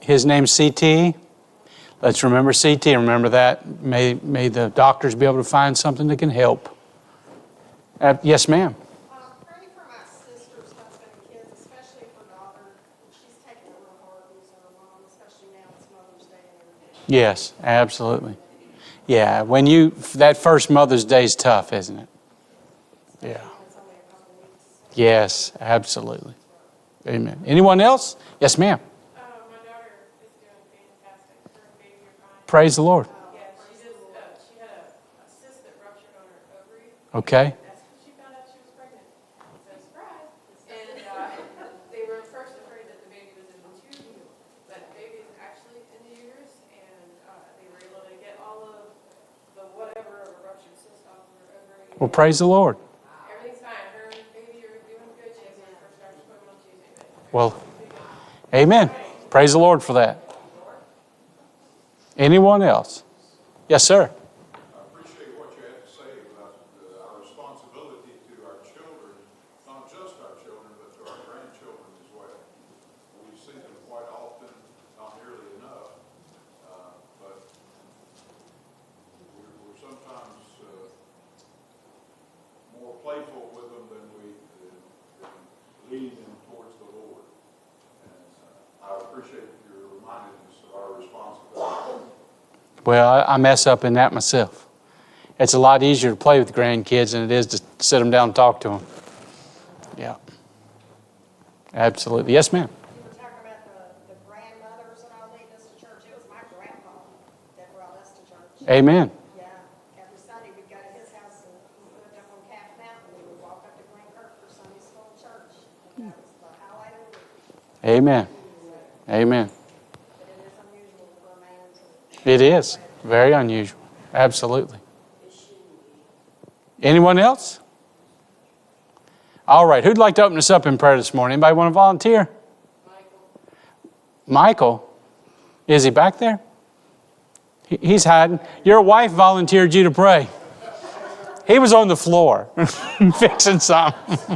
His name's CT. Let's remember CT. Remember that. May the doctors be able to find something that can help. Yes, ma'am. Pray for my sister's husband and kids, especially for daughter. She's taking it real hard losing her mom, especially now it's Mother's Day and everything. Yes, absolutely. Yeah, that first Mother's Day is tough, isn't it? Yeah. It's only a couple weeks. Yes, absolutely. Amen. Anyone else? Yes, ma'am. My daughter is doing fantastic. Her and baby are fine. Praise the Lord. Yeah, she had a cyst that ruptured on her ovary. Okay. That's when she found out she was pregnant. So surprise. And they were first afraid that the baby was in the tube, but the baby is actually in the uterus, and they were able to get all of the whatever of a ruptured cyst off of her ovary. Well, praise the Lord. Everything's fine. Her and baby are doing good. She has her first doctor's appointment on Tuesday. Well, amen. Praise the Lord for that. Anyone else? Yes, sir. I appreciate what you had to say about our responsibility to our children, not just our children, but to our grandchildren as well. We see them quite often, not nearly enough, but we're sometimes more playful with them than we lead them towards the Lord. And I appreciate your reminding us of our responsibility. Well, I mess up in that myself. It's a lot easier to play with grandkids than it is to sit them down and talk to them. Yeah. Absolutely. Yes, ma'am. You were talking about the grandmothers that all lead us to church. It was my grandpa that brought us to church. Amen. Yeah, every Sunday we'd go to his house and he lived up on Calf Mountain. We would walk up to Glen Kirk for Sunday school and church. And that was the highlight of the week. Amen. Amen. But it is unusual for a man to. It is. Very unusual. Absolutely. Anyone else? All right. Who'd like to open us up in prayer this morning? Anybody want to volunteer? Michael? Is he back there? He's hiding. Your wife volunteered you to pray. He was on the floor fixing something.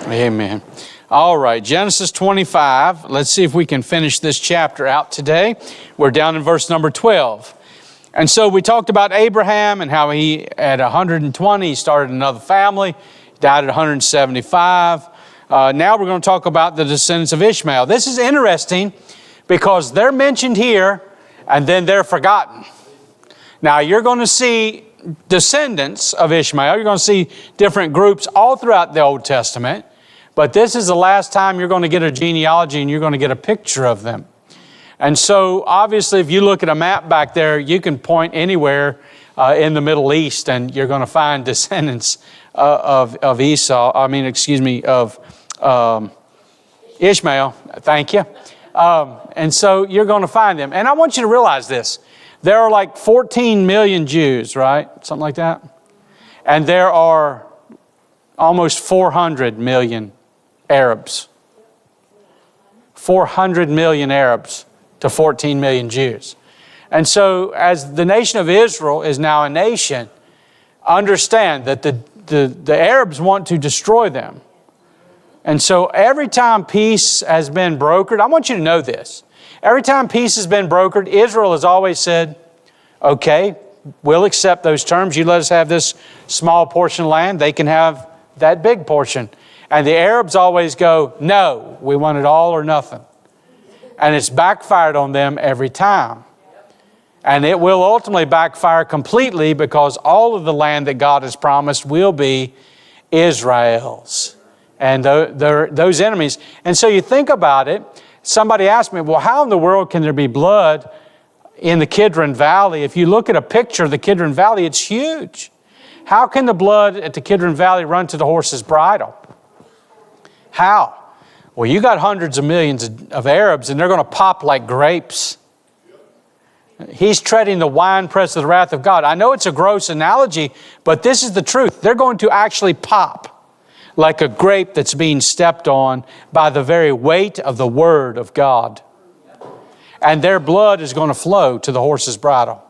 Amen. All right, Genesis 25. Let's see if we can finish this chapter out today. We're down in verse number 12. And so we talked about Abraham and how he, at 120, he started another family, died at 175. Now we're going to talk about the descendants of Ishmael. This is interesting because they're mentioned here and then they're forgotten. Now you're going to see descendants of Ishmael. You're going to see different groups all throughout the Old Testament. But this is the last time you're going to get a genealogy and you're going to get a picture of them. And so obviously if you look at a map back there, you can point anywhere in the Middle East and you're going to find descendants of Ishmael. Thank you. And so you're going to find them. And I want you to realize this. There are like 14 million Jews, right? Something like that. And there are almost 400 million Arabs. 400 million Arabs to 14 million Jews. And so as the nation of Israel is now a nation, understand that the Arabs want to destroy them. And so every time peace has been brokered, I want you to know this. Every time peace has been brokered, Israel has always said, okay, we'll accept those terms. You let us have this small portion of land. They can have that big portion. And the Arabs always go, no, we want it all or nothing. And it's backfired on them every time. And it will ultimately backfire completely because all of the land that God has promised will be Israel's. And those enemies. And so you think about it. Somebody asked me, well, how in the world can there be blood in the Kidron Valley? If you look at a picture of the Kidron Valley, it's huge. How can the blood at the Kidron Valley run to the horse's bridle? How? Well, you got hundreds of millions of Arabs, and they're going to pop like grapes. He's treading the winepress of the wrath of God. I know it's a gross analogy, but this is the truth. They're going to actually pop like a grape that's being stepped on by the very weight of the Word of God. And their blood is going to flow to the horse's bridle.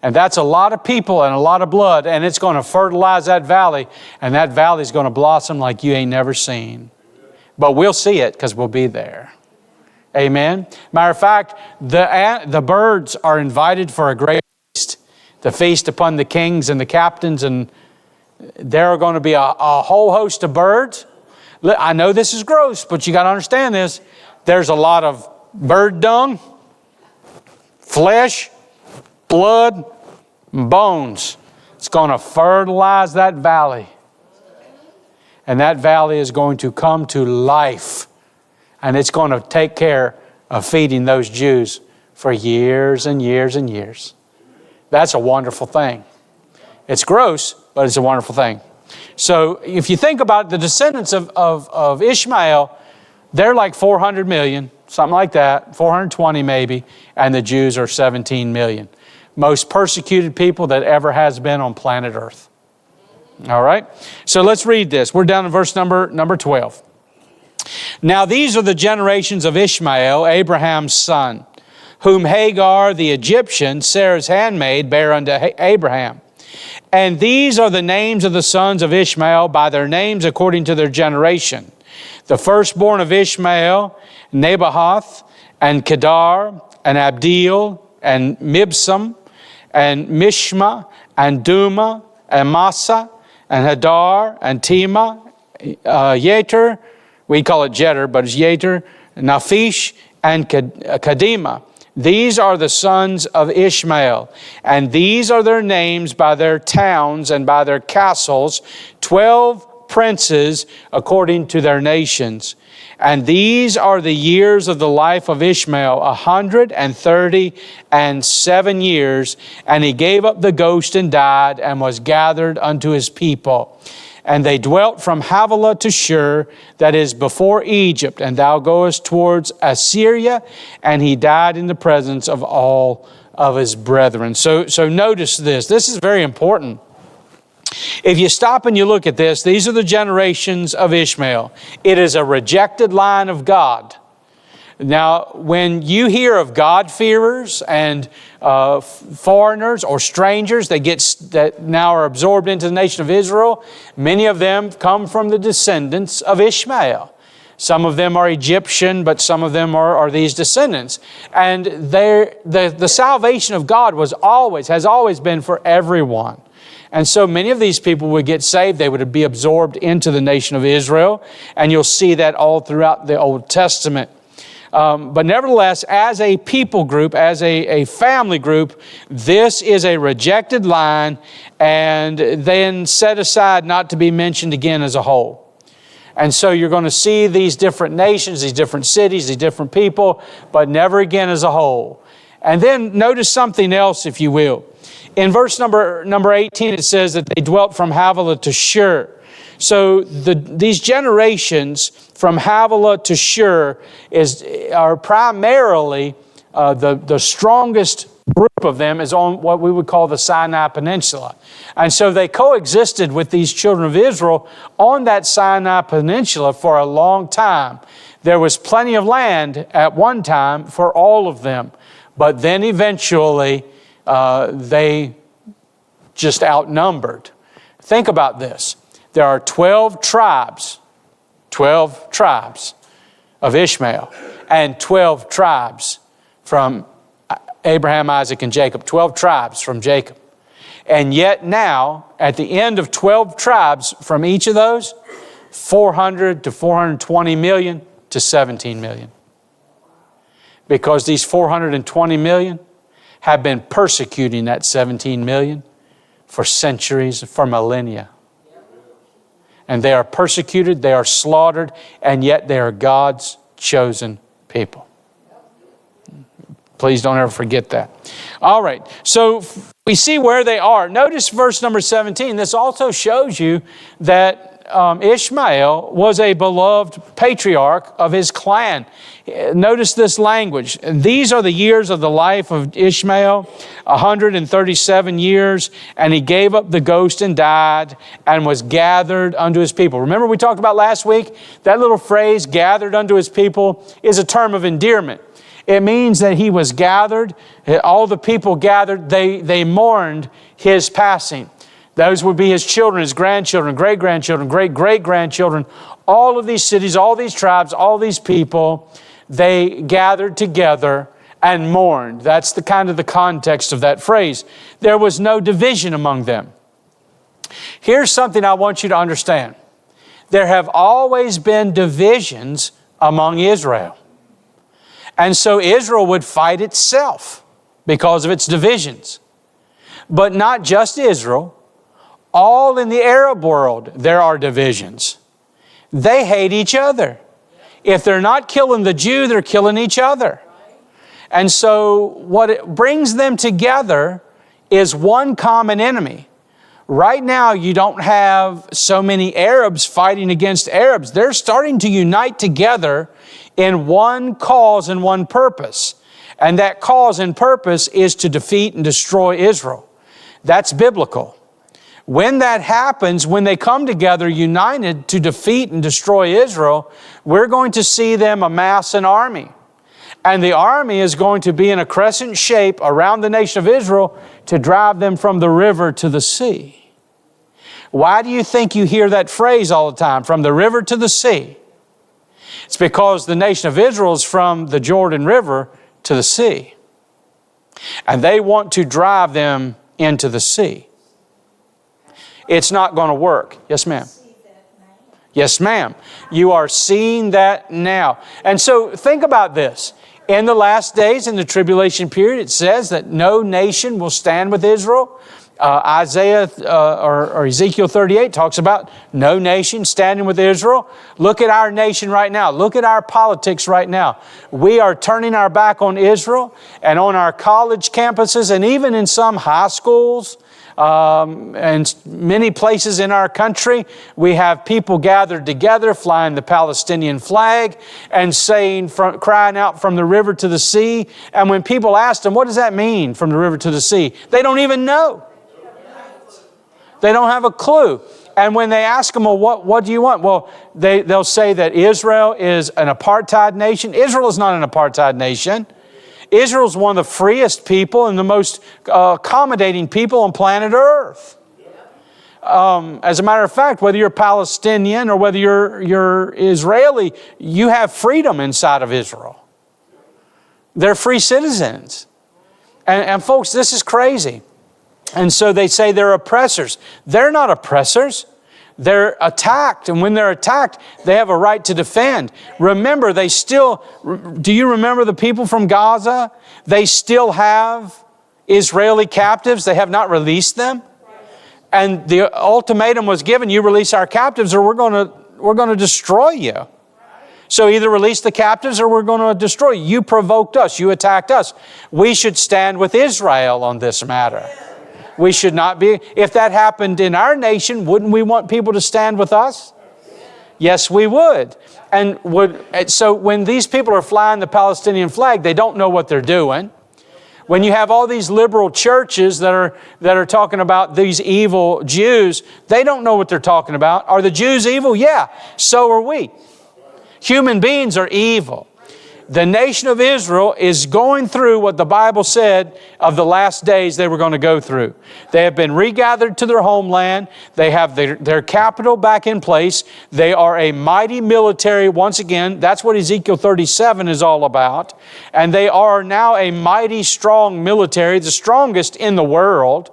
And that's a lot of people and a lot of blood, and it's going to fertilize that valley, and that valley is going to blossom like you ain't never seen. But we'll see it because we'll be there. Amen. Matter of fact, the birds are invited for a great feast, the feast upon the kings and the captains, and there are going to be a whole host of birds. I know this is gross, but you got to understand this. There's a lot of bird dung, flesh, blood, and bones. It's going to fertilize that valley. And that valley is going to come to life. And it's going to take care of feeding those Jews for years and years and years. That's a wonderful thing. It's gross, but it's a wonderful thing. So if you think about the descendants of Ishmael, they're like 400 million, something like that, 420 maybe, and the Jews are 17 million. Most persecuted people that ever has been on planet Earth. All right? So let's read this. We're down in verse number 12. Now these are the generations of Ishmael, Abraham's son, whom Hagar the Egyptian, Sarah's handmaid, bare unto Abraham. And these are the names of the sons of Ishmael by their names according to their generation. The firstborn of Ishmael, Nebahoth, and Kedar, and Abdeel, and Mibsam, and Mishma, and Duma, and Massa, and Hadar, and Tema, Yeter, we call it Jeter, but it's Yeter, Naphish, and Kadima. These are the sons of Ishmael, and these are their names by their towns and by their castles, 12 princes according to their nations. And these are the years of the life of Ishmael, 137 years. And he gave up the ghost and died, and was gathered unto his people. And they dwelt from Havilah to Shur, that is before Egypt, and thou goest towards Assyria, and he died in the presence of all of his brethren. So notice this. This is very important. If you stop and you look at this, these are the generations of Ishmael. It is a rejected line of God. Now, when you hear of God-fearers and foreigners or strangers that now are absorbed into the nation of Israel, many of them come from the descendants of Ishmael. Some of them are Egyptian, but some of them are these descendants. And the salvation of God has always been for everyone. And so many of these people would get saved. They would be absorbed into the nation of Israel. And you'll see that all throughout the Old Testament. But nevertheless, as a people group, as a family group, this is a rejected line and then set aside not to be mentioned again as a whole. And so you're going to see these different nations, these different cities, these different people, but never again as a whole. And then notice something else, if you will. In verse number 18, it says that they dwelt from Havilah to Shur. So these generations from Havilah to Shur are primarily the strongest group of them is on what we would call the Sinai Peninsula. And so they coexisted with these children of Israel on that Sinai Peninsula for a long time. There was plenty of land at one time for all of them. But then eventually they just outnumbered. Think about this. There are 12 tribes of Ishmael, and 12 tribes from Abraham, Isaac, and Jacob. 12 tribes from Jacob. And yet now, at the end of 12 tribes from each of those, 400 to 420 million to 17 million. Because these 420 million have been persecuting that 17 million for centuries, for millennia. And they are persecuted, they are slaughtered, and yet they are God's chosen people. Please don't ever forget that. All right, so we see where they are. Notice verse number 17. This also shows you that Ishmael was a beloved patriarch of his clan. Notice this language. These are the years of the life of Ishmael, 137 years, and he gave up the ghost and died and was gathered unto his people. Remember we talked about last week? That little phrase, gathered unto his people, is a term of endearment. It means that he was gathered, all the people gathered, they mourned his passing. Those would be his children, his grandchildren, great-grandchildren, great-great-grandchildren. All of these cities, all these tribes, all these people, they gathered together and mourned. That's the kind of the context of that phrase. There was no division among them. Here's something I want you to understand. There have always been divisions among Israel. And so Israel would fight itself because of its divisions. But not just Israel. All in the Arab world, there are divisions. They hate each other. If they're not killing the Jew, they're killing each other. And so what it brings them together is one common enemy. Right now, you don't have so many Arabs fighting against Arabs. They're starting to unite together in one cause and one purpose. And that cause and purpose is to defeat and destroy Israel. That's biblical. When that happens, when they come together united to defeat and destroy Israel, we're going to see them amass an army. And the army is going to be in a crescent shape around the nation of Israel to drive them from the river to the sea. Why do you think you hear that phrase all the time, from the river to the sea? It's because the nation of Israel is from the Jordan River to the sea. And they want to drive them into the sea. It's not going to work. Yes, ma'am. Yes, ma'am. You are seeing that now. And so think about this. In the last days, in the tribulation period, it says that no nation will stand with Israel. Isaiah or Ezekiel 38 talks about no nation standing with Israel. Look at our nation right now. Look at our politics right now. We are turning our back on Israel, and on our college campuses and even in some high schools and many places in our country, we have people gathered together flying the Palestinian flag and saying, crying out from the river to the sea. And when people ask them, what does that mean, from the river to the sea? They don't even know. They don't have a clue. And when they ask them, well, what do you want? Well, they'll say that Israel is an apartheid nation. Israel is not an apartheid nation. Israel is one of the freest people and the most accommodating people on planet Earth. As a matter of fact, whether you're Palestinian or whether you're Israeli, you have freedom inside of Israel. They're free citizens. And folks, this is crazy. And so they say they're oppressors. They're not oppressors. They're attacked. And when they're attacked, they have a right to defend. Remember, do you remember the people from Gaza? They still have Israeli captives. They have not released them. And the ultimatum was given, you release our captives or we're going to destroy you. So either release the captives or we're going to destroy you. You provoked us. You attacked us. We should stand with Israel on this matter. We should not be. If that happened in our nation, wouldn't we want people to stand with us? Yes, we would. So when these people are flying the Palestinian flag, they don't know what they're doing. When you have all these liberal churches that are talking about these evil Jews, they don't know what they're talking about. Are the Jews evil? Yeah, so are we. Human beings are evil. The nation of Israel is going through what the Bible said of the last days they were going to go through. They have been regathered to their homeland. They have their capital back in place. They are a mighty military. Once again, that's what Ezekiel 37 is all about. And they are now a mighty strong military, the strongest in the world.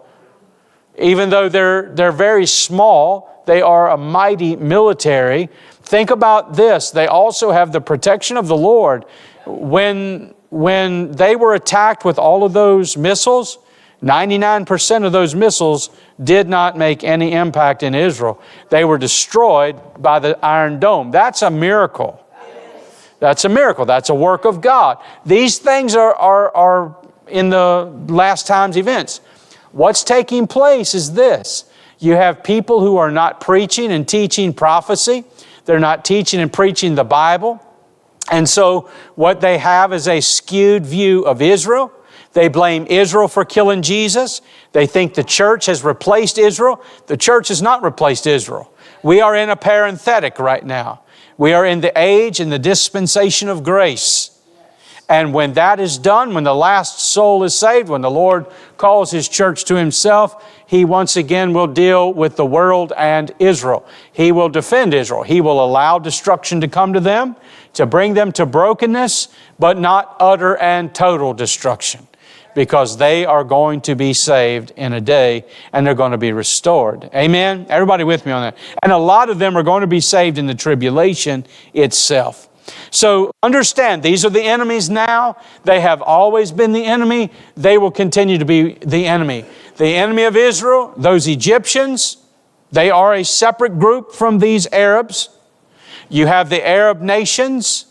Even though they're very small, they are a mighty military. Think about this. They also have the protection of the Lord. When they were attacked with all of those missiles, 99% of those missiles did not make any impact in Israel. They were destroyed by the Iron Dome. That's a miracle. That's a miracle. That's a work of God. These things are in the last times events. What's taking place is this. You have people who are not preaching and teaching prophecy. They're not teaching and preaching the Bible. And so what they have is a skewed view of Israel. They blame Israel for killing Jesus. They think the church has replaced Israel. The church has not replaced Israel. We are in a parenthetic right now. We are in the age and the dispensation of grace. And when that is done, when the last soul is saved, when the Lord calls His church to Himself, He once again will deal with the world and Israel. He will defend Israel. He will allow destruction to come to them, to bring them to brokenness, but not utter and total destruction, because they are going to be saved in a day and they're going to be restored. Amen? Everybody with me on that? And a lot of them are going to be saved in the tribulation itself. So understand, these are the enemies now. They have always been the enemy. They will continue to be the enemy. The enemy of Israel, those Egyptians, they are a separate group from these Arabs. You have the Arab nations,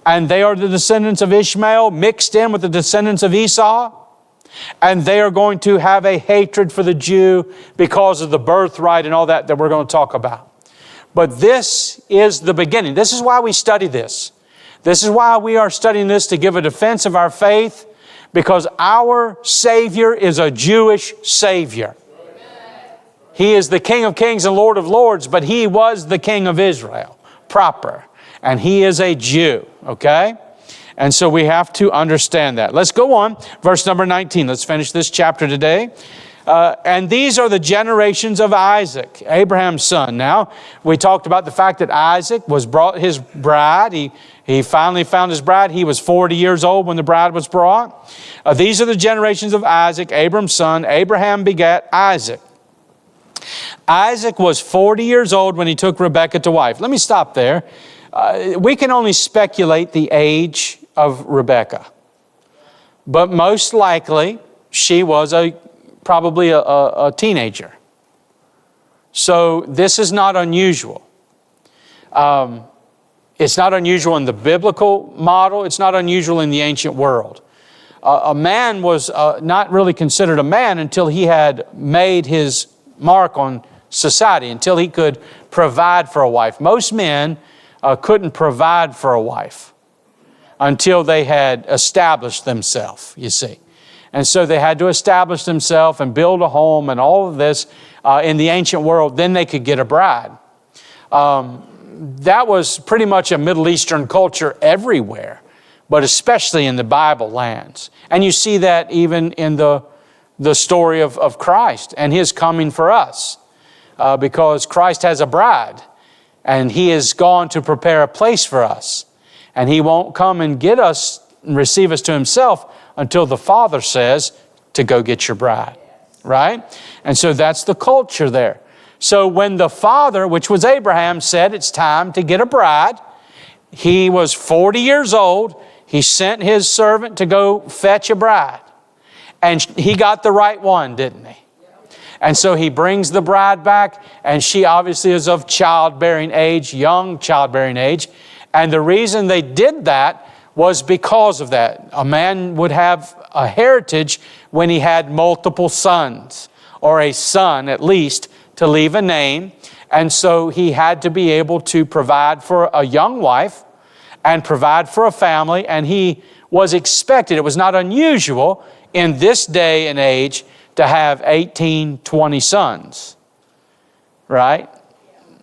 and they are the descendants of Ishmael mixed in with the descendants of Esau. And they are going to have a hatred for the Jew because of the birthright and all that we're going to talk about. But this is the beginning. This is why we study this. This is why we are studying this, to give a defense of our faith, because our Savior is a Jewish Savior. He is the King of Kings and Lord of Lords, but He was the King of Israel proper. And He is a Jew, okay? And so we have to understand that. Let's go on. Verse number 19. Let's finish this chapter today. And these are the generations of Isaac, Abraham's son. Now, we talked about the fact that Isaac was brought his bride. He finally found his bride. He was 40 years old when the bride was brought. These are the generations of Isaac, Abraham's son. Abraham begat Isaac. Isaac was 40 years old when he took Rebekah to wife. Let me stop there. We can only speculate the age of Rebekah. But most likely, she was probably a teenager. So this is not unusual. It's not unusual in the biblical model. It's not unusual in the ancient world. A man was not really considered a man until he had made his mark on society, until he could provide for a wife. Most men couldn't provide for a wife until they had established themselves, you see. And so they had to establish themselves and build a home and all of this in the ancient world. Then they could get a bride. That was pretty much a Middle Eastern culture everywhere, but especially in the Bible lands. And you see that even in the story of Christ and His coming for us, because Christ has a bride and He is gone to prepare a place for us. And He won't come and get us and receive us to Himself until the Father says to go get your bride, right? And so that's the culture there. So when the father, which was Abraham, said it's time to get a bride, he was 40 years old. He sent his servant to go fetch a bride. And he got the right one, didn't he? And so he brings the bride back, and she obviously is of childbearing age, young childbearing age. And the reason they did that was because of that. A man would have a heritage when he had multiple sons, or a son at least, to leave a name. And so he had to be able to provide for a young wife and provide for a family. And he was expected, it was not unusual in this day and age to have 18, 20 sons, right?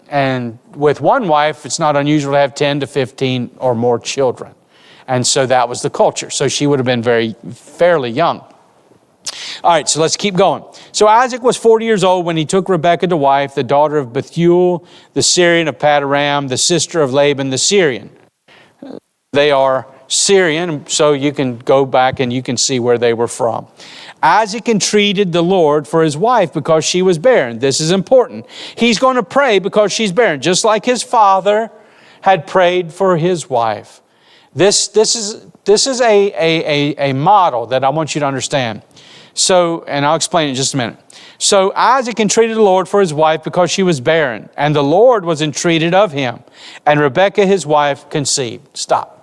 And with one wife, it's not unusual to have 10 to 15 or more children. And so that was the culture. So she would have been fairly young. All right, so let's keep going. So Isaac was 40 years old when he took Rebekah to wife, the daughter of Bethuel, the Syrian of Padan-aram, the sister of Laban, the Syrian. They are Syrian, so you can go back and you can see where they were from. Isaac entreated the Lord for his wife because she was barren. This is important. He's going to pray because she's barren, just like his father had prayed for his wife. This is a model that I want you to understand. So, and I'll explain it in just a minute. So Isaac entreated the Lord for his wife because she was barren, and the Lord was entreated of him. And Rebekah, his wife, conceived. Stop.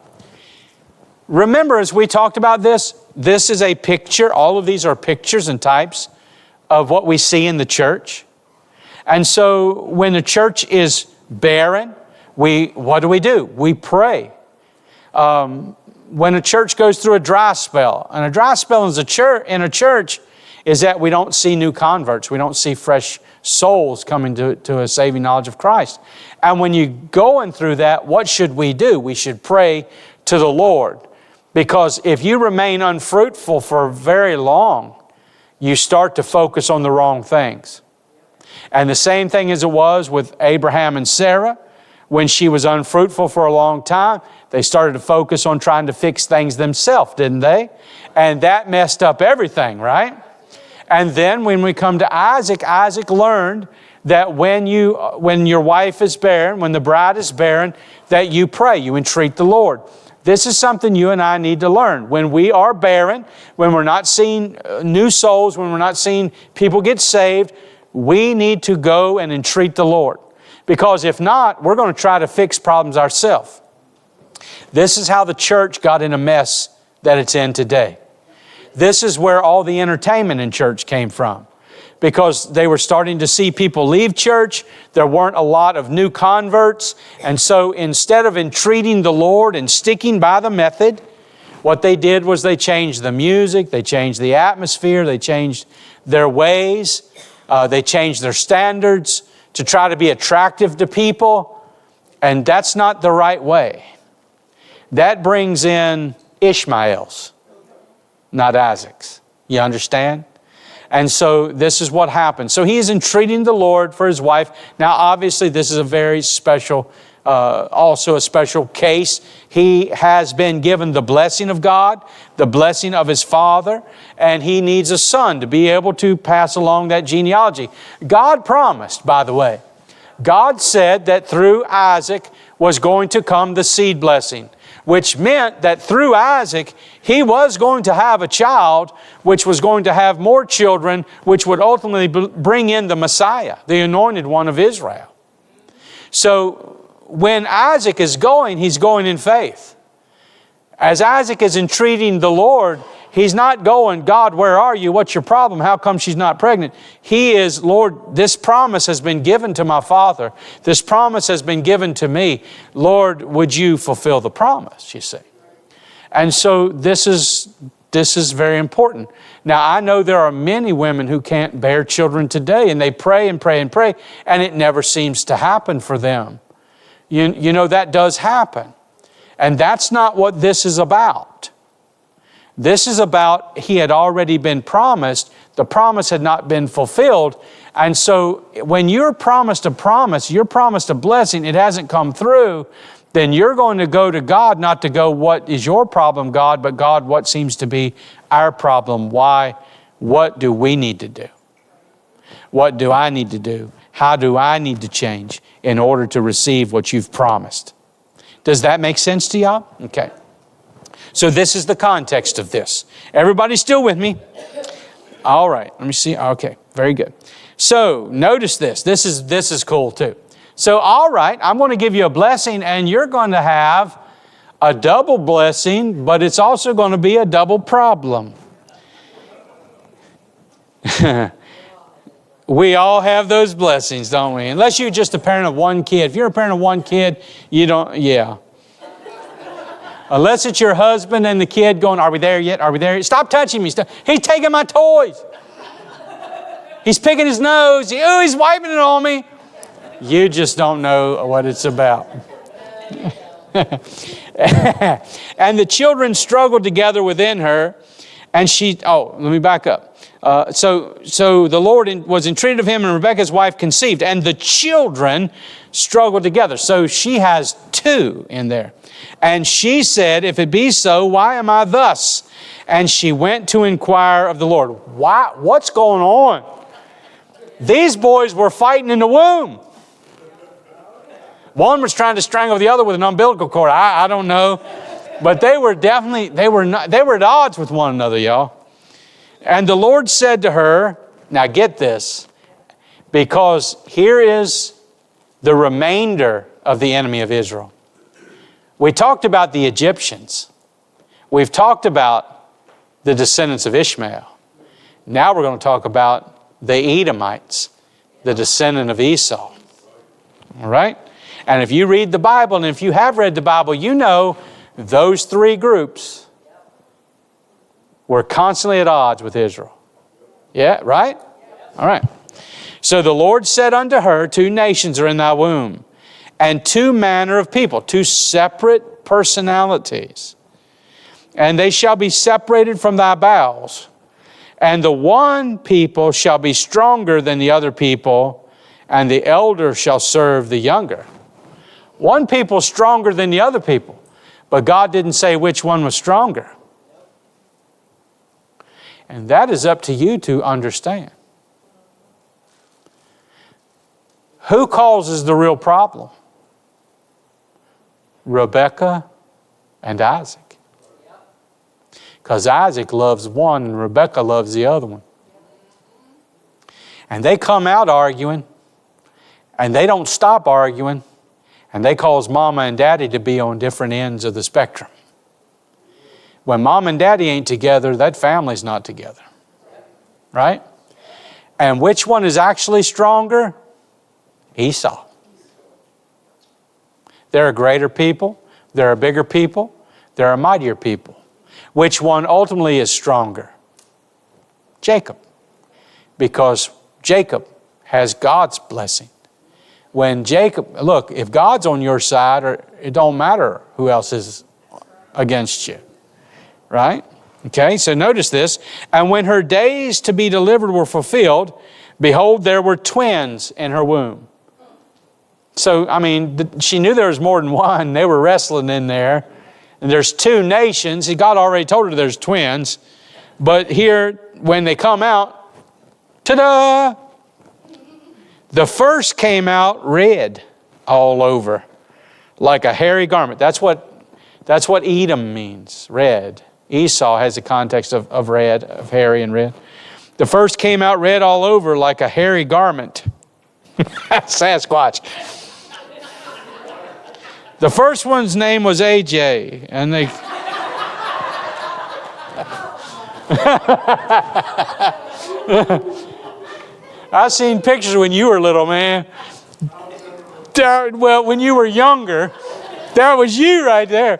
Remember, as we talked about this is a picture. All of these are pictures and types of what we see in the church. And so when the church is barren, what do? We pray. When a church goes through a dry spell, and a dry spell in a church is that we don't see new converts. We don't see fresh souls coming to a saving knowledge of Christ. And when you're going through that, what should we do? We should pray to the Lord. Because if you remain unfruitful for very long, you start to focus on the wrong things. And the same thing as it was with Abraham and Sarah. When she was unfruitful for a long time, they started to focus on trying to fix things themselves, didn't they? And that messed up everything, right? And then when we come to Isaac, Isaac learned that when your wife is barren, when the bride is barren, that you pray, you entreat the Lord. This is something you and I need to learn. When we are barren, when we're not seeing new souls, when we're not seeing people get saved, we need to go and entreat the Lord. Because if not, we're going to try to fix problems ourselves. This is how the church got in a mess that it's in today. This is where all the entertainment in church came from. Because they were starting to see people leave church. There weren't a lot of new converts. And so instead of entreating the Lord and sticking by the method, what they did was they changed the music, they changed the atmosphere, they changed their ways, they changed their standards to try to be attractive to people. And that's not the right way. That brings in Ishmaels, not Isaacs. You understand? And so this is what happened. So he is entreating the Lord for his wife. Now, obviously, this is a very special, also a special case. He has been given the blessing of God, the blessing of his father, and he needs a son to be able to pass along that genealogy. God promised, by the way. God said that through Isaac was going to come the seed blessing, which meant that through Isaac, he was going to have a child, which was going to have more children, which would ultimately bring in the Messiah, the anointed one of Israel. So when Isaac is going, he's going in faith. As Isaac is entreating the Lord, he's not going, God, where are you? What's your problem? How come she's not pregnant? He is, Lord, this promise has been given to my father. This promise has been given to me. Lord, would you fulfill the promise, you see? And so this is very important. Now, I know there are many women who can't bear children today, and they pray and pray and pray, and it never seems to happen for them. You know, that does happen. And that's not what this is about. This is about, he had already been promised, the promise had not been fulfilled. And so when you're promised a promise, you're promised a blessing, it hasn't come through, then you're going to go to God, not to go, what is your problem, God, but God, what seems to be our problem? Why? What do we need to do? What do I need to do? How do I need to change in order to receive what you've promised? Does that make sense to y'all? Okay. So this is the context of this. Everybody still with me? All right. Let me see. Okay. Very good. So notice this. This is cool too. So, all right, I'm going to give you a blessing, and you're going to have a double blessing, but it's also going to be a double problem. We all have those blessings, don't we? Unless you're just a parent of one kid. If you're a parent of one kid, you don't, yeah. Unless it's your husband and the kid going, are we there yet? Are we there yet? Stop touching me. Stop. He's taking my toys. He's picking his nose. He's wiping it on me. You just don't know what it's about. And the children struggled together within her. And let me back up. So the Lord was entreated of him, and Rebekah's wife conceived. And the children struggled together. So she has two in there. And she said, if it be so, why am I thus? And she went to inquire of the Lord. Why? What's going on? These boys were fighting in the womb. One was trying to strangle the other with an umbilical cord. I don't know. But they were at odds with one another, y'all. And the Lord said to her, now get this, because here is the remainder of the enemy of Israel. We talked about the Egyptians. We've talked about the descendants of Ishmael. Now we're going to talk about the Edomites, the descendant of Esau. All right? And if you read the Bible, and if you have read the Bible, you know those three groups were constantly at odds with Israel. Yeah, right? All right. So the Lord said unto her, 2 nations are in thy womb, and 2 manner of people, 2 separate personalities. And they shall be separated from thy bowels. And the one people shall be stronger than the other people, and the elder shall serve the younger. One people stronger than the other people, but God didn't say which one was stronger. And that is up to you to understand. Who causes the real problem? Rebekah and Isaac. Because Isaac loves one and Rebekah loves the other one. And they come out arguing, and they don't stop arguing, and they cause mama and daddy to be on different ends of the spectrum. When mom and daddy ain't together, that family's not together. Right? And which one is actually stronger? Esau. There are greater people, there are bigger people, there are mightier people. Which one ultimately is stronger? Jacob. Because Jacob has God's blessing. When Jacob, look, if God's on your side, it don't matter who else is against you. Right? Okay, so notice this. And when her days to be delivered were fulfilled, behold, there were twins in her womb. So, I mean, she knew there was more than one. They were wrestling in there. And there's 2 nations. God already told her there's twins. But here, when they come out, ta-da! The first came out red all over, like a hairy garment. That's what Edom means, red. Esau has the context of red, of hairy and red. The first came out red all over like a hairy garment. Sasquatch. The first one's name was AJ, and they... I've seen pictures when you were little, man. Well, when you were younger, that was you right there.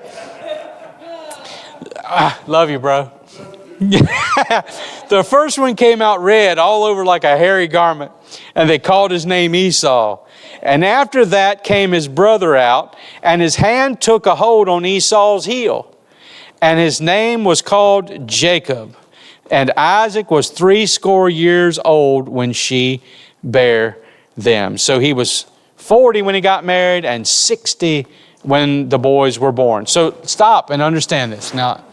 Love you, bro. The first one came out red all over like a hairy garment, and they called his name Esau. And after that came his brother out, and his hand took a hold on Esau's heel. And his name was called Jacob. And Isaac was 80 years old when she bare them. So he was 40 when he got married and 60 when the boys were born. So stop and understand this. Now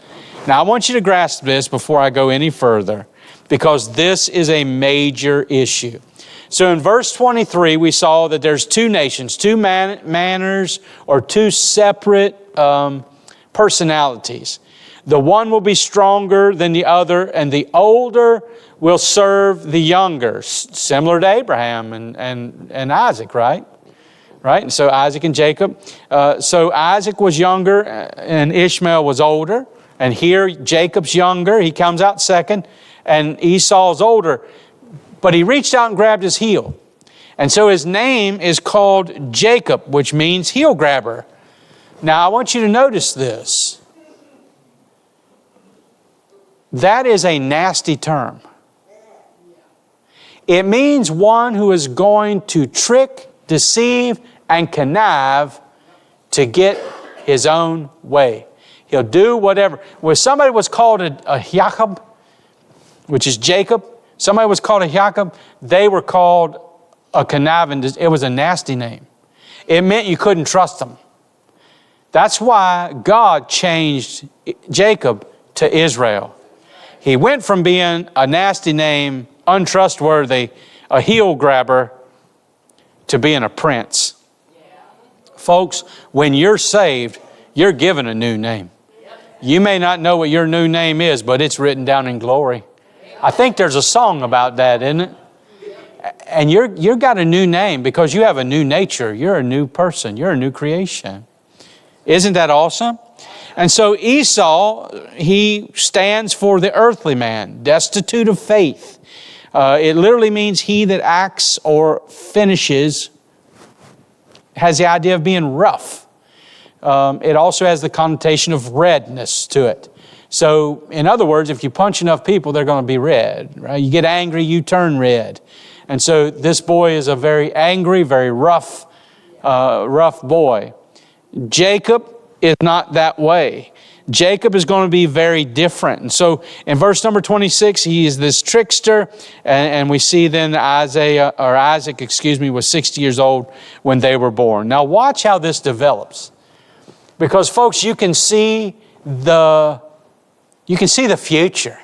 I want you to grasp this before I go any further, because this is a major issue. So in verse 23, we saw that there's 2 nations, 2 manners, or 2 separate personalities. The one will be stronger than the other, and the older will serve the younger, similar to Abraham and Isaac, right? Right? And so Isaac and Jacob. So Isaac was younger, and Ishmael was older. And here Jacob's younger. He comes out second, and Esau's older. But he reached out and grabbed his heel. And so his name is called Jacob, which means heel grabber. Now I want you to notice this. That is a nasty term. It means one who is going to trick, deceive, and connive to get his own way. He'll do whatever. When somebody was called a Jacob, which is Jacob, somebody was called a Jacob, they were called a conniving. It was a nasty name. It meant you couldn't trust them. That's why God changed Jacob to Israel. He went from being a nasty name, untrustworthy, a heel grabber, to being a prince. Folks, when you're saved, you're given a new name. You may not know what your new name is, but it's written down in glory. I think there's a song about that, isn't it? And you've got a new name because you have a new nature. You're a new person. You're a new creation. Isn't that awesome? And so Esau, he stands for the earthly man, destitute of faith, It literally means he that acts or finishes, has the idea of being rough. It also has the connotation of redness to it. So, in other words, if you punch enough people, they're going to be red. Right? You get angry, you turn red. And so this boy is a very angry, very rough boy. Jacob is not that way. Jacob is going to be very different. And so in verse number 26, he is this trickster. And we see then Isaac, was 60 years old when they were born. Now watch how this develops. Because folks, you can see the future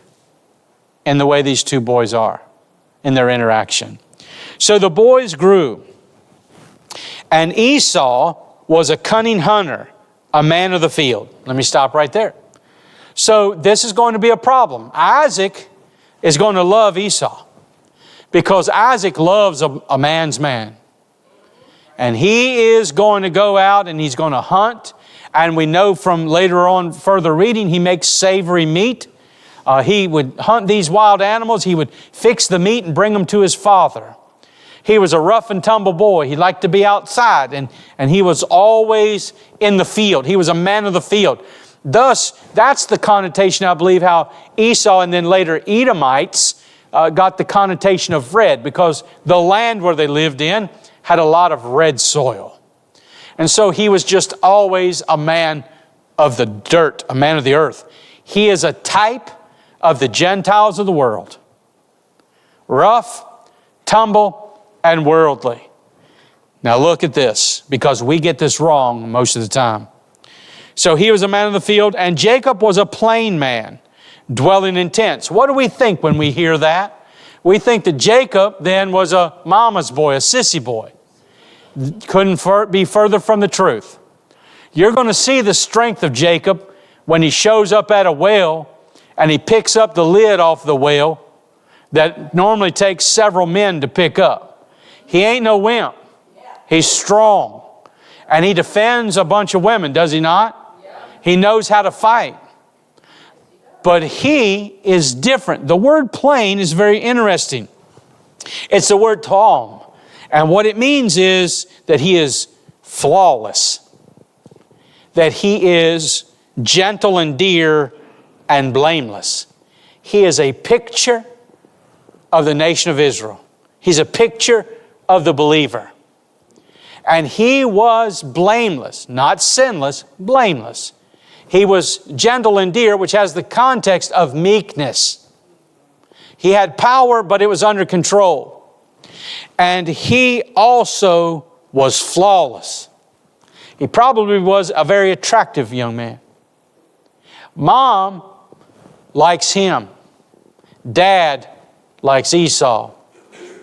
in the way these two boys are in their interaction. So the boys grew. And Esau was a cunning hunter, a man of the field. Let me stop right there. So this is going to be a problem. Isaac is going to love Esau because Isaac loves a man's man. And he is going to go out and he's going to hunt. And we know from later on further reading, he makes savory meat. He would hunt these wild animals. He would fix the meat and bring them to his father. He was a rough and tumble boy. He liked to be outside, and he was always in the field. He was a man of the field. Thus, that's the connotation, I believe, how Esau and then later Edomites got the connotation of red, because the land where they lived in had a lot of red soil. And so he was just always a man of the dirt, a man of the earth. He is a type of the Gentiles of the world. Rough, tumble, and worldly. Now look at this, because we get this wrong most of the time. So he was a man of the field, and Jacob was a plain man, dwelling in tents. What do we think when we hear that? We think that Jacob then was a mama's boy, a sissy boy. Couldn't be further from the truth. You're going to see the strength of Jacob when he shows up at a well and he picks up the lid off the well that normally takes several men to pick up. He ain't no wimp. He's strong. And he defends a bunch of women, does he not? He knows how to fight. But he is different. The word plain is very interesting. It's the word tom. And what it means is that he is flawless. That he is gentle and dear and blameless. He is a picture of the nation of Israel. He's a picture of the believer. And he was blameless, not sinless, blameless. He was gentle and dear, which has the context of meekness. He had power, but it was under control. And he also was flawless. He probably was a very attractive young man. Mom likes him. Dad likes Esau.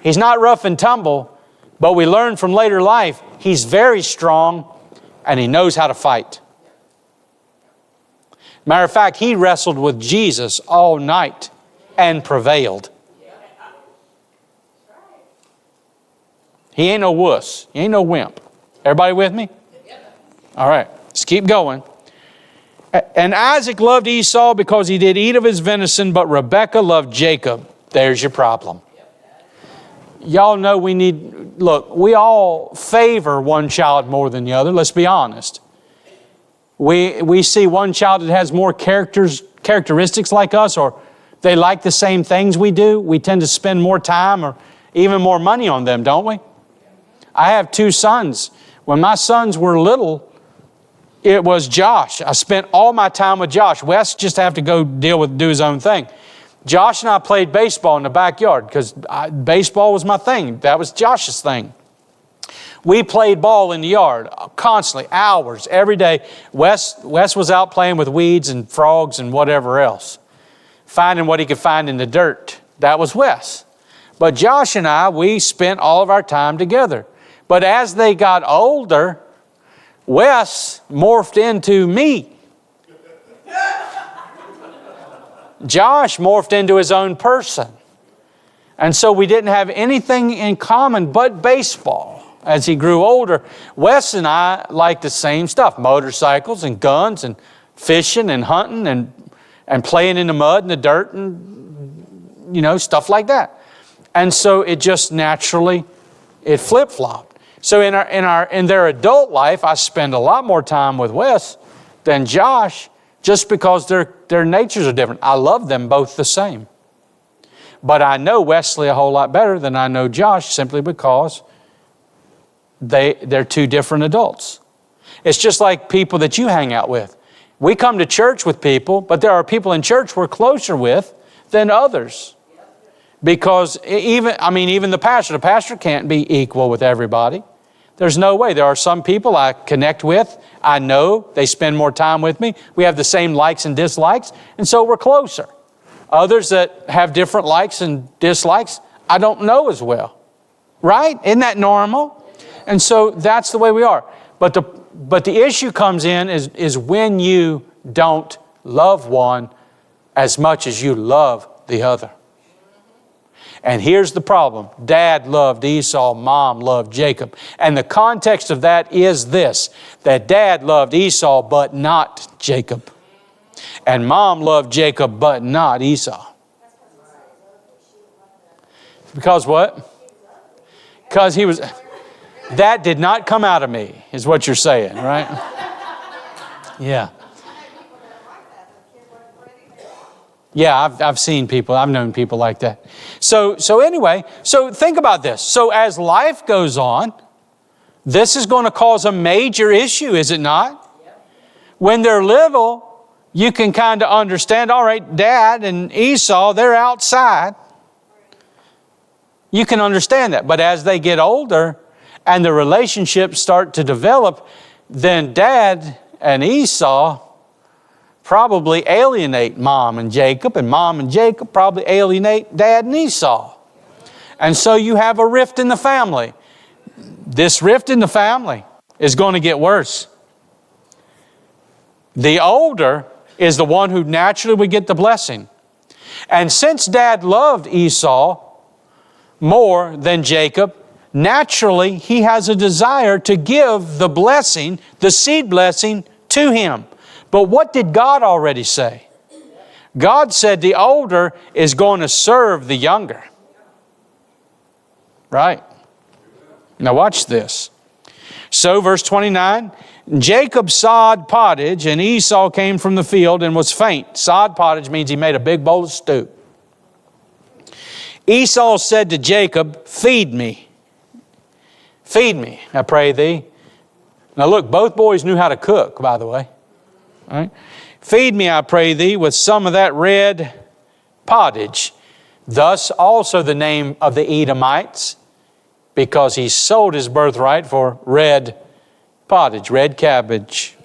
He's not rough and tumble, but we learn from later life, he's very strong and he knows how to fight. Matter of fact, he wrestled with Jesus all night and prevailed. He ain't no wuss. He ain't no wimp. Everybody with me? All right, let's keep going. And Isaac loved Esau because he did eat of his venison, but Rebekah loved Jacob. There's your problem. Y'all know we all favor one child more than the other. Let's be honest. We see one child that has more characteristics like us, or they like the same things we do. We tend to spend more time or even more money on them, don't we? I have two sons. When my sons were little, it was Josh. I spent all my time with Josh. Wes just have to go do his own thing. Josh and I played baseball in the backyard because baseball was my thing. That was Josh's thing. We played ball in the yard constantly, hours, every day. Wes was out playing with weeds and frogs and whatever else, finding what he could find in the dirt. That was Wes. But Josh and I, we spent all of our time together. But as they got older, Wes morphed into me. Josh morphed into his own person. And so we didn't have anything in common but baseball. As he grew older, Wes and I liked the same stuff, motorcycles and guns and fishing and hunting and playing in the mud and the dirt and, stuff like that. And so it just naturally, it flip-flopped. So in their adult life, I spend a lot more time with Wes than Josh, just because their natures are different. I love them both the same. But I know Wesley a whole lot better than I know Josh, simply because they're two different adults. It's just like people that you hang out with. We come to church with people, but there are people in church we're closer with than others. Because even the pastor can't be equal with everybody. There's no way. There are some people I connect with. I know they spend more time with me. We have the same likes and dislikes, and so we're closer. Others that have different likes and dislikes, I don't know as well. Right? Isn't that normal? And so that's the way we are. But the issue comes in is when you don't love one as much as you love the other. And here's the problem. Dad loved Esau, Mom loved Jacob. And the context of that is this, that Dad loved Esau but not Jacob. And Mom loved Jacob but not Esau. Because what? Because he was... That did not come out of me, is what you're saying, right? Yeah. Yeah, I've seen people, I've known people like that. So anyway, so think about this. So as life goes on, this is going to cause a major issue, is it not? When they're little, you can kind of understand, all right, Dad and Esau, they're outside. You can understand that. But as they get older and the relationships start to develop, then Dad and Esau probably alienate Mom and Jacob, and Mom and Jacob probably alienate Dad and Esau. And so you have a rift in the family. This rift in the family is going to get worse. The older is the one who naturally would get the blessing. And since Dad loved Esau more than Jacob, naturally he has a desire to give the blessing, the seed blessing, to him. But what did God already say? God said the older is going to serve the younger. Right? Now watch this. So verse 29, Jacob sod pottage, and Esau came from the field and was faint. Sod pottage means he made a big bowl of stew. Esau said to Jacob, feed me. Feed me, I pray thee. Now look, both boys knew how to cook, by the way. All right. Feed me, I pray thee, with some of that red pottage. Thus also the name of the Edomites, because he sold his birthright for red pottage, red cabbage.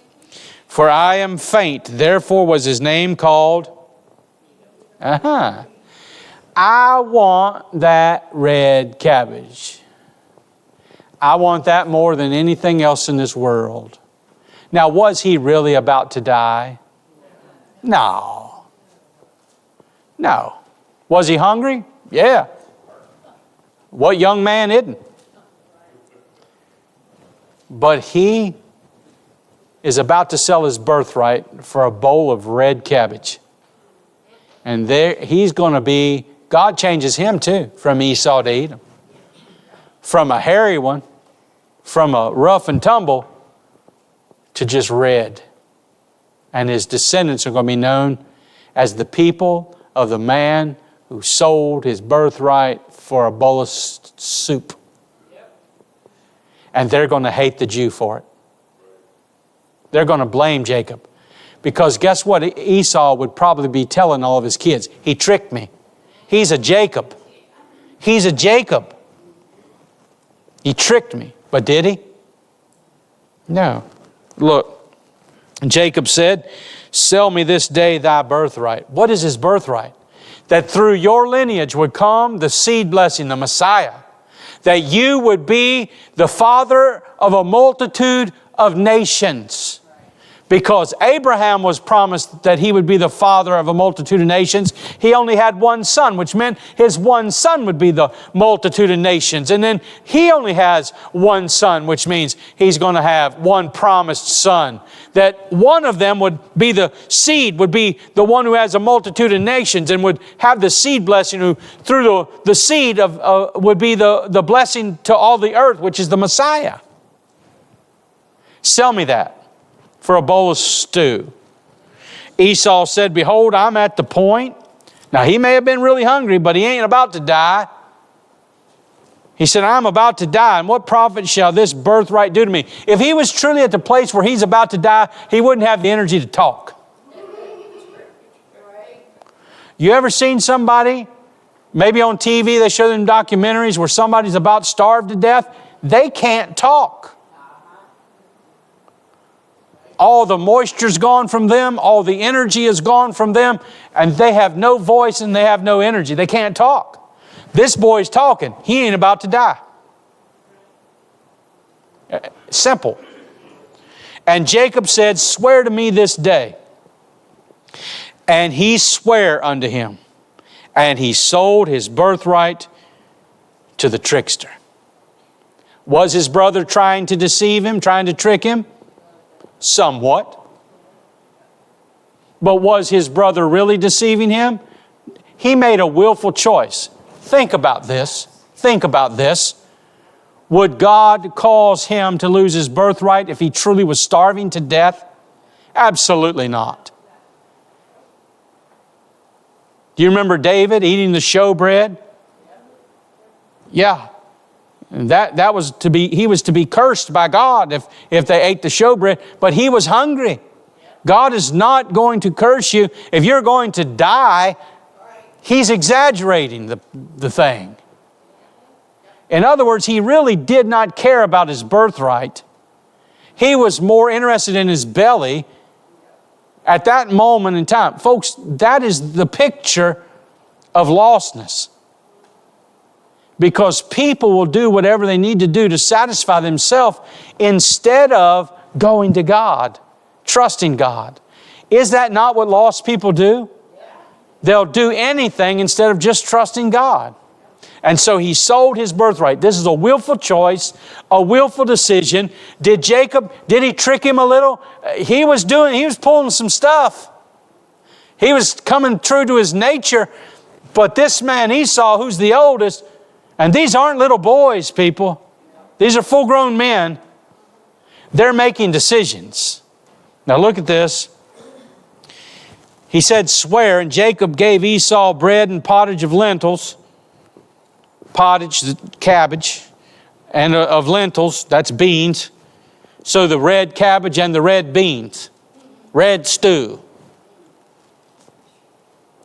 For I am faint, therefore was his name called. I want that red cabbage. I want that more than anything else in this world. Now, was he really about to die? No. No. Was he hungry? Yeah. What young man isn't? But he is about to sell his birthright for a bowl of red cabbage. And there he's going to be, God changes him too, from Esau to Edom. From a hairy one, from a rough and tumble, to just red. And his descendants are going to be known as the people of the man who sold his birthright for a bowl of soup. And they're going to hate the Jew for it. They're going to blame Jacob. Because guess what? Esau would probably be telling all of his kids, he tricked me. He's a Jacob. He's a Jacob. He tricked me. But did he? No. Look, Jacob said, sell me this day thy birthright. What is his birthright? That through your lineage would come the seed blessing, the Messiah. That you would be the father of a multitude of nations. Because Abraham was promised that he would be the father of a multitude of nations. He only had one son, which meant his one son would be the multitude of nations. And then he only has one son, which means he's going to have one promised son. That one of them would be the seed, would be the one who has a multitude of nations and would have the seed blessing, who through the seed would be the blessing to all the earth, which is the Messiah. Sell me that for a bowl of stew. Esau said, behold, I'm at the point. Now, he may have been really hungry, but he ain't about to die. He said, I'm about to die, and what profit shall this birthright do to me? If he was truly at the place where he's about to die, he wouldn't have the energy to talk. You ever seen somebody, maybe on TV, they show them documentaries where somebody's about starved to death? They can't talk. All the moisture's gone from them, all the energy is gone from them, and they have no voice and they have no energy. They can't talk. This boy's talking. He ain't about to die. Simple. And Jacob said, swear to me this day. And he sware unto him. And he sold his birthright to the trickster. Was his brother trying to deceive him, trying to trick him? Somewhat. But was his brother really deceiving him? He made a willful choice. Think about this. Think about this. Would God cause him to lose his birthright if he truly was starving to death? Absolutely not. Do you remember David eating the showbread? Yeah. That was to be, he was to be cursed by God if they ate the showbread, but he was hungry. God is not going to curse you. If you're going to die, He's exaggerating the thing. In other words, he really did not care about his birthright. He was more interested in his belly at that moment in time. Folks, that is the picture of lostness. Because people will do whatever they need to do to satisfy themselves instead of going to God, trusting God. Is that not what lost people do? They'll do anything instead of just trusting God. And so he sold his birthright. This is a willful choice, a willful decision. Did he trick him a little? He was pulling some stuff. He was coming true to his nature. But this man Esau, who's the oldest, and these aren't little boys, people. These are full-grown men. They're making decisions. Now look at this. He said, swear, and Jacob gave Esau bread and pottage of lentils. Pottage, cabbage, and of lentils, that's beans. So the red cabbage and the red beans. Red stew.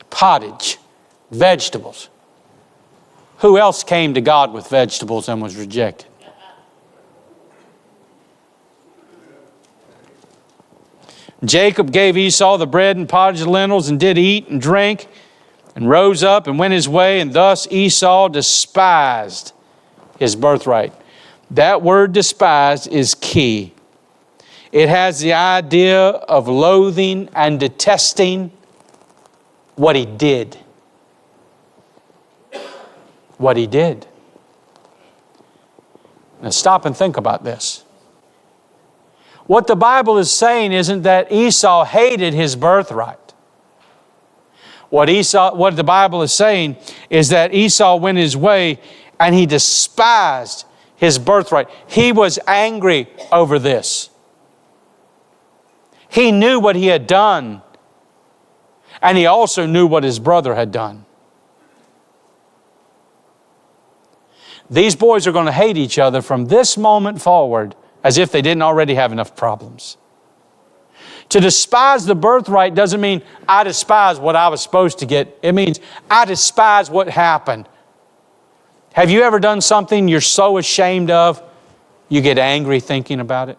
Pottage. Vegetables. Who else came to God with vegetables and was rejected? Jacob gave Esau the bread and pottage of lentils, and did eat and drink, and rose up and went his way, and thus Esau despised his birthright. That word despised is key. It has the idea of loathing and detesting what he did. What he did. Now stop and think about this. What the Bible is saying isn't that Esau hated his birthright. What the Bible is saying is that Esau went his way and he despised his birthright. He was angry over this. He knew what he had done, and he also knew what his brother had done. These boys are going to hate each other from this moment forward as if they didn't already have enough problems. To despise the birthright doesn't mean I despise what I was supposed to get. It means I despise what happened. Have you ever done something you're so ashamed of, you get angry thinking about it?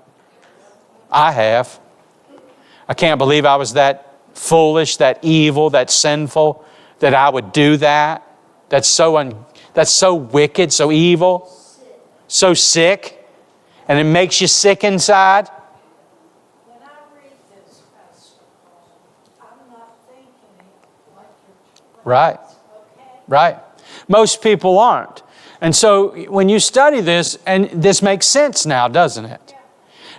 I have. I can't believe I was that foolish, that evil, that sinful, that I would do that. That's so wicked, so evil, so sick, and it makes you sick inside. When I read the Right. Right. Most people aren't. And so when you study this, and this makes sense now, doesn't it?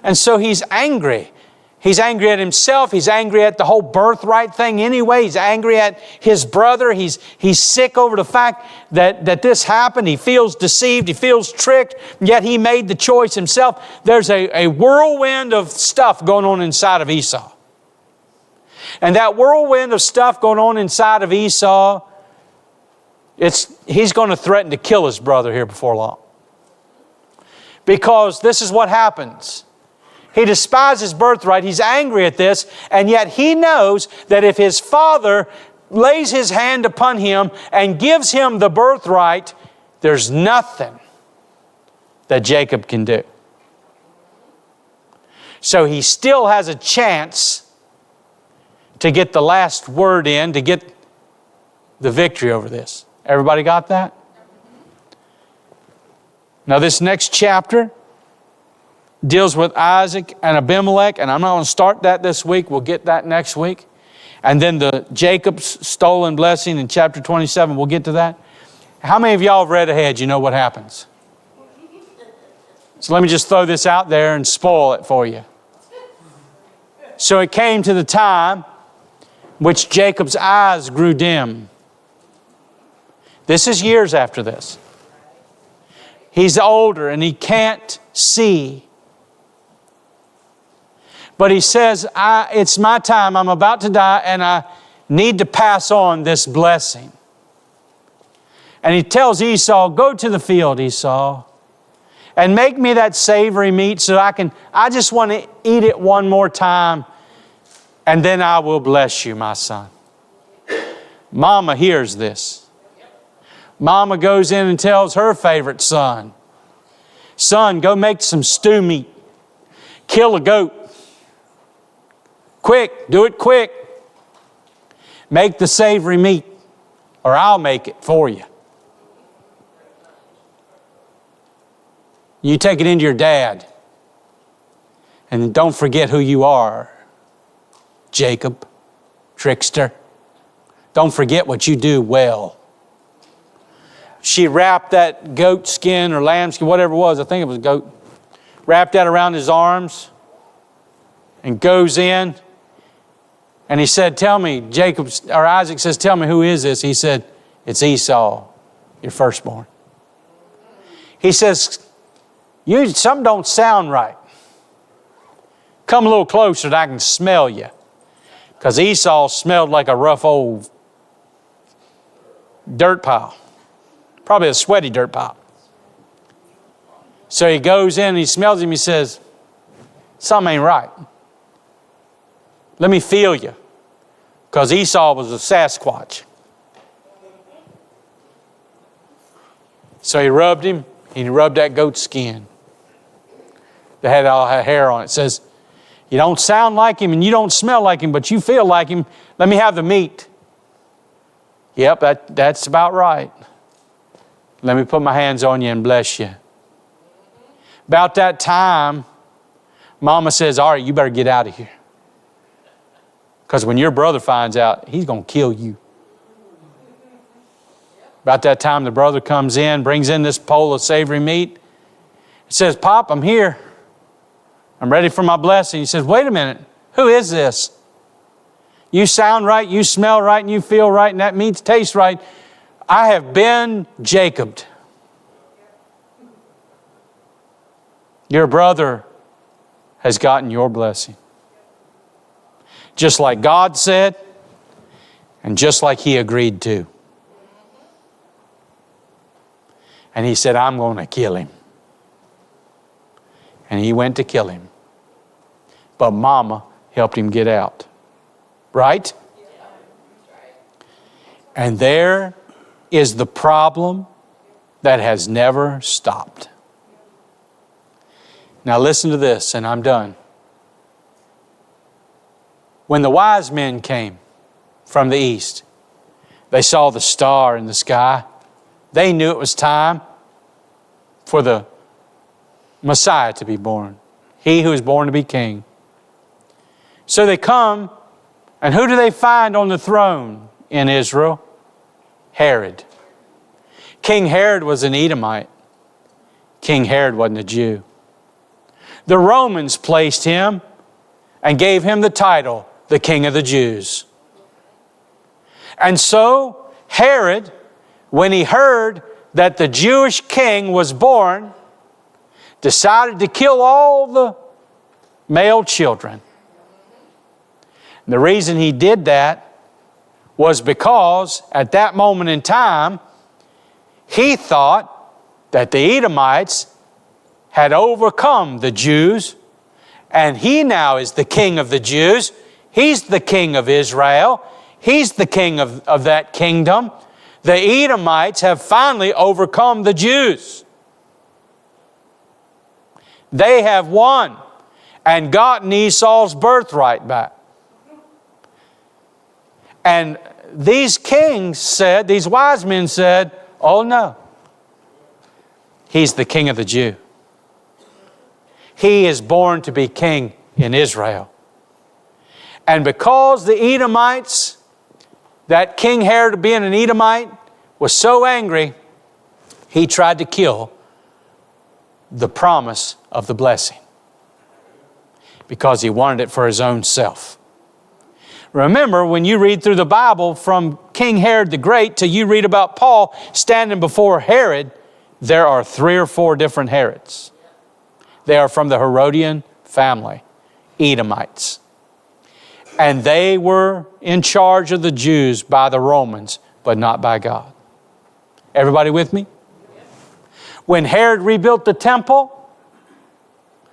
And so he's angry. He's angry at himself. He's angry at the whole birthright thing anyway. He's angry at his brother. He's sick over the fact that this happened. He feels deceived. He feels tricked. Yet he made the choice himself. There's a whirlwind of stuff going on inside of Esau. And that whirlwind of stuff going on inside of Esau, he's going to threaten to kill his brother here before long. Because this is what happens. He despises birthright. He's angry at this. And yet he knows that if his father lays his hand upon him and gives him the birthright, there's nothing that Jacob can do. So he still has a chance to get the last word in, to get the victory over this. Everybody got that? Now this next chapter deals with Isaac and Abimelech, and I'm not going to start that this week. We'll get that next week. And then the Jacob's stolen blessing in chapter 27, we'll get to that. How many of y'all have read ahead? You know what happens. So let me just throw this out there and spoil it for you. So it came to the time which Jacob's eyes grew dim. This is years after this. He's older and he can't see. But he says, it's my time. I'm about to die and I need to pass on this blessing. And he tells Esau, go to the field, Esau, and make me that savory meat so I just want to eat it one more time, and then I will bless you, my son. Mama hears this. Mama goes in and tells her favorite son, son, go make some stew meat. Kill a goat. Quick, do it quick. Make the savory meat, or I'll make it for you. You take it into your dad. And don't forget who you are, Jacob, trickster. Don't forget what you do well. She wrapped that goat skin or lamb skin, whatever it was, I think it was goat, wrapped that around his arms and goes in. And he said, tell me, Isaac says, tell me, who is this? He said, it's Esau, your firstborn. He says, something don't sound right. Come a little closer that I can smell you. Because Esau smelled like a rough old dirt pile. Probably a sweaty dirt pile. So he goes in and he smells him. He says, something ain't right. Let me feel you. Because Esau was a Sasquatch. So he rubbed him. He rubbed that goat skin that had all that hair on it. It says, you don't sound like him and you don't smell like him, but you feel like him. Let me have the meat. Yep, that's about right. Let me put my hands on you and bless you. About that time, Mama says, all right, you better get out of here. Because when your brother finds out, he's going to kill you. About that time, the brother comes in, brings in this pole of savory meat. He says, Pop, I'm here. I'm ready for my blessing. He says, wait a minute. Who is this? You sound right, you smell right, and you feel right, and that meat tastes right. I have been Jacobed. Your brother has gotten your blessing. Just like God said, and just like He agreed to. And he said, I'm going to kill him. And he went to kill him. But Mama helped him get out. Right? And there is the problem that has never stopped. Now listen to this, and I'm done. When the wise men came from the east, they saw the star in the sky. They knew it was time for the Messiah to be born. He who is born to be king. So they come, and who do they find on the throne in Israel? Herod. King Herod was an Edomite. King Herod wasn't a Jew. The Romans placed him and gave him the title, the King of the Jews. And so Herod, when he heard that the Jewish king was born, decided to kill all the male children. And the reason he did that was because at that moment in time, he thought that the Edomites had overcome the Jews, and he now is the king of the Jews. He's the king of Israel. He's the king of that kingdom. The Edomites have finally overcome the Jews. They have won and gotten Esau's birthright back. And these kings said, these wise men said, oh no, he's the king of the Jew. He is born to be king in Israel. And because the Edomites, that King Herod being an Edomite, was so angry, he tried to kill the promise of the blessing because he wanted it for his own self. Remember, when you read through the Bible from King Herod the Great till you read about Paul standing before Herod, there are 3 or 4 different Herods. They are from the Herodian family, Edomites. And they were in charge of the Jews by the Romans, but not by God. Everybody with me? When Herod rebuilt the temple,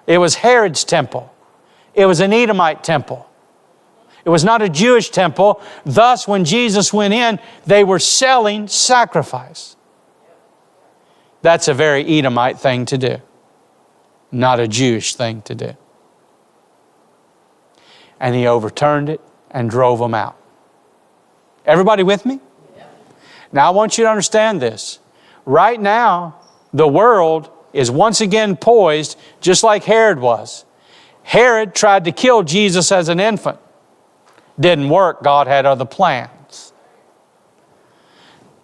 it was Herod's temple. It was an Edomite temple. It was not a Jewish temple. Thus, when Jesus went in, they were selling sacrifice. That's a very Edomite thing to do, not a Jewish thing to do. And he overturned it and drove them out. Everybody with me? Now I want you to understand this. Right now, the world is once again poised just like Herod was. Herod tried to kill Jesus as an infant. Didn't work. God had other plans.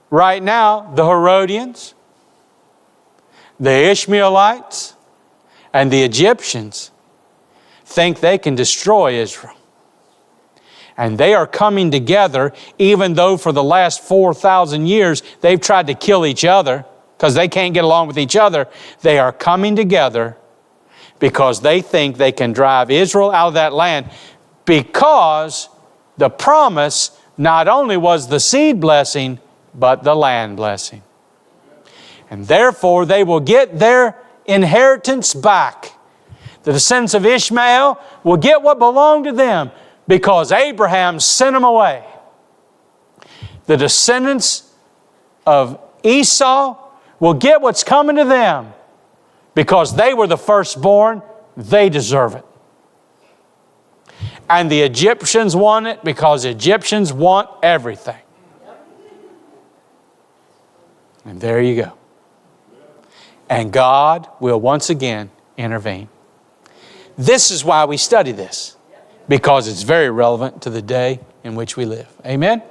Right now, the Herodians, the Ishmaelites, and the Egyptians think they can destroy Israel. And they are coming together, even though for the last 4,000 years they've tried to kill each other because they can't get along with each other. They are coming together because they think they can drive Israel out of that land, because the promise not only was the seed blessing, but the land blessing. And therefore they will get their inheritance back. The descendants of Ishmael will get what belonged to them because Abraham sent them away. The descendants of Esau will get what's coming to them because they were the firstborn. They deserve it. And the Egyptians want it because Egyptians want everything. And there you go. And God will once again intervene. This is why we study this, because it's very relevant to the day in which we live. Amen?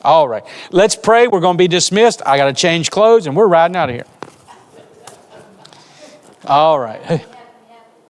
All right. Let's pray. We're going to be dismissed. I got to change clothes and we're riding out of here. All right.